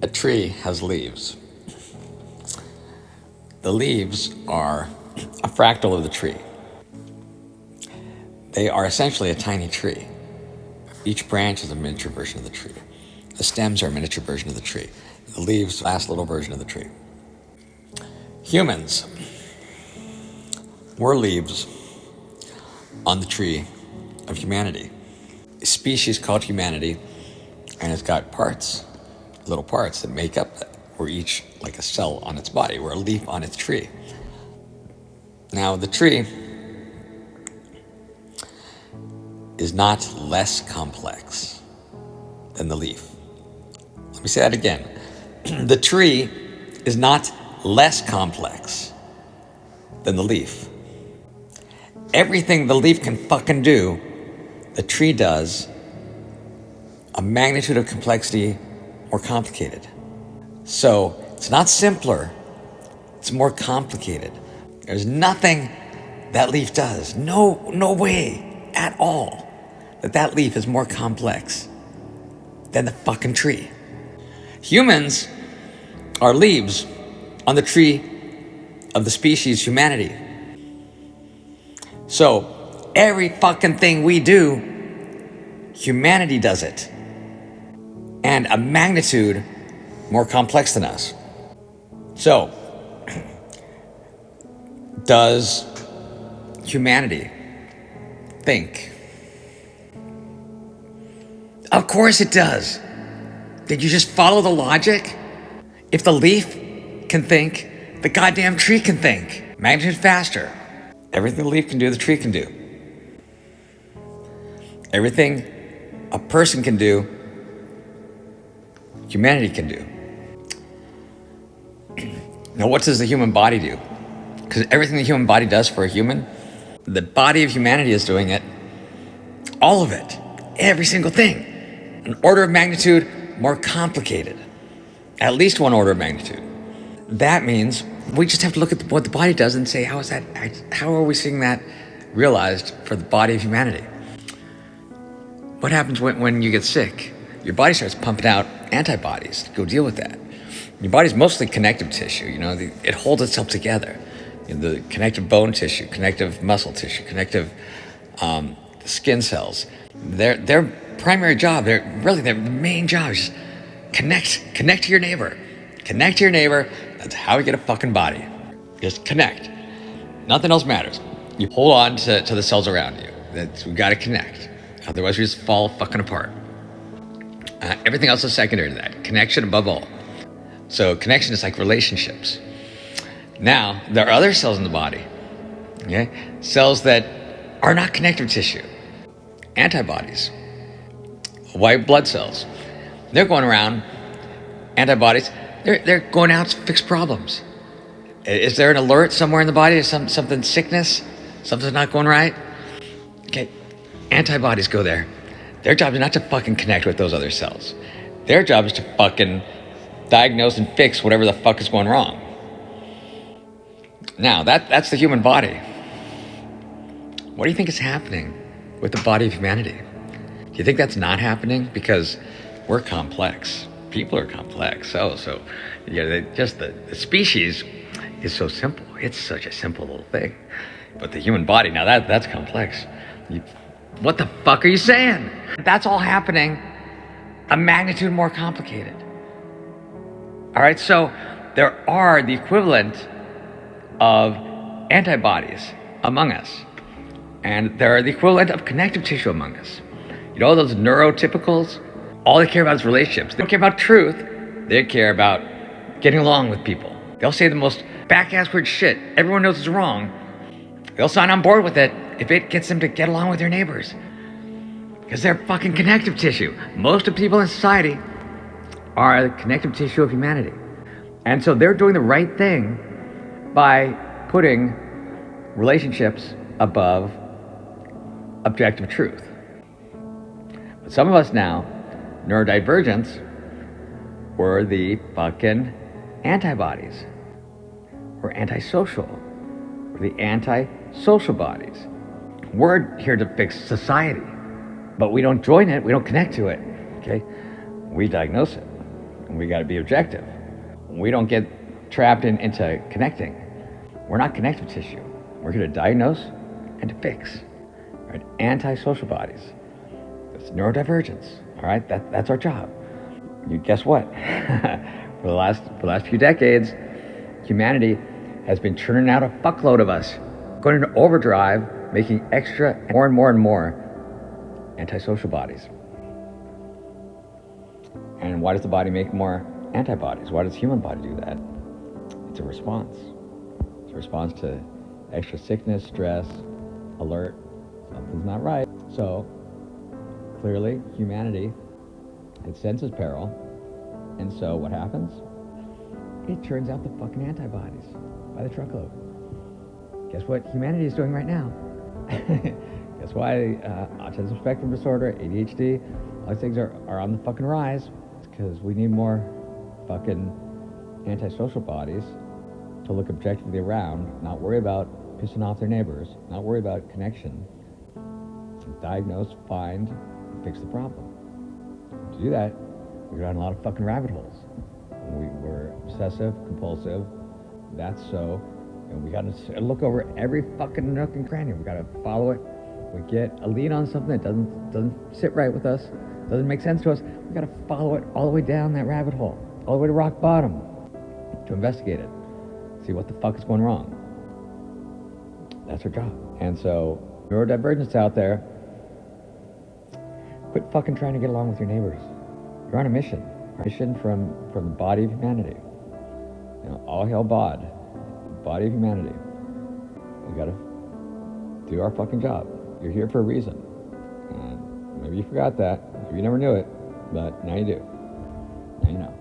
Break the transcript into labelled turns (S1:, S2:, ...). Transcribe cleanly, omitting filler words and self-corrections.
S1: A tree has leaves. The leaves are a fractal of the tree. They are essentially a tiny tree. Each branch is a miniature version of the tree. The stems are a miniature version of the tree. The leaves, last little version of the tree. Humans, we're leaves on the tree of humanity. A species called humanity, and it's got parts, little parts that make up that. We're each like a cell on its body. We're a leaf on its tree. Now, the tree is not less complex than the leaf. Let me say that again. The tree is not less complex than the leaf. Everything the leaf can fucking do, the tree does, a magnitude of complexity more complicated. So it's not simpler, it's more complicated. There's nothing that leaf does, no way at all that leaf is more complex than the fucking tree. Humans are leaves on the tree of the species humanity. So every fucking thing we do, humanity does it. And a magnitude more complex than us. So, does humanity think? Of course it does. Did you just follow the logic? If the leaf can think, the goddamn tree can think. Magnitude faster. Everything the leaf can do, the tree can do. Everything a person can do, humanity can do. Now, what does the human body do? Because everything the human body does for a human, the body of humanity is doing it. All of it. Every single thing. An order of magnitude more complicated. At least one order of magnitude. That means we just have to look at what the body does and say, how are we seeing that realized for the body of humanity? What happens when you get sick? Your body starts pumping out antibodies to go deal with that. Your body's mostly connective tissue, it holds itself together. The connective bone tissue, connective muscle tissue, connective skin cells. Their primary job, their main job is just connect to your neighbor. Connect to your neighbor, that's how you get a fucking body. Just connect. Nothing else matters. You hold on to the cells around you. We gotta connect. Otherwise we just fall fucking apart. Everything else is secondary to that. Connection above all. So connection is like relationships. Now, there are other cells in the body, okay? Cells that are not connective tissue. Antibodies, white blood cells. They're going around, antibodies, they're going out to fix problems. Is there an alert somewhere in the body? Is something sickness? Something's not going right? Okay, antibodies go there. Their job is not to fucking connect with those other cells. Their job is to fucking diagnose and fix whatever the fuck is going wrong. Now, that's the human body. What do you think is happening with the body of humanity? Do you think that's not happening? Because we're complex. People are complex. So the species is so simple. It's such a simple little thing. But the human body, now that's complex. What the fuck are you saying? That's all happening a magnitude more complicated. All right, so there are the equivalent of antibodies among us. And there are the equivalent of connective tissue among us. Those neurotypicals, all they care about is relationships. They don't care about truth. They care about getting along with people. They'll say the most back-ass weird shit. Everyone knows it's wrong. They'll sign on board with it if it gets them to get along with their neighbors. Because they're fucking connective tissue. Most of people in society are the connective tissue of humanity. And so they're doing the right thing by putting relationships above objective truth. But some of us now, neurodivergence, we're the fucking antibodies. We're antisocial. We're the antisocial bodies. We're here to fix society, but we don't join it, we don't connect to it, okay? We diagnose it. and we got to be objective. We don't get trapped into connecting. We're not connective tissue. We're here to diagnose and to fix. Right? Antisocial bodies. It's neurodivergence. All right, that's our job. You guess what? For the last few decades, humanity has been churning out a fuckload of us, going into overdrive, making extra, more and more antisocial bodies. And why does the body make more antibodies? Why does the human body do that? It's a response. It's a response to extra sickness, stress, alert. Something's not right. So clearly, humanity, it senses peril. And so what happens? It turns out the fucking antibodies by the truckload. Guess what humanity is doing right now? Guess why autism spectrum disorder, ADHD, all these things are on the fucking rise. It's because we need more fucking antisocial bodies to look objectively around, not worry about pissing off their neighbors, not worry about connection, diagnose, find, and fix the problem. To do that, we go down a lot of fucking rabbit holes. We're obsessive, compulsive, that's so, and we gotta look over every fucking nook and cranny. We gotta follow it. We get a lead on something that doesn't sit right with us, doesn't make sense to us. We gotta follow it all the way down that rabbit hole, all the way to rock bottom, to investigate it, see what the fuck is going wrong. That's our job. And so, neurodivergence out there, quit fucking trying to get along with your neighbors. You're on a mission. A mission from the body of humanity. You know, all hail bod, body of humanity. We gotta do our fucking job. You're here for a reason. And maybe you forgot that. Maybe you never knew it, but now you do. Now you know.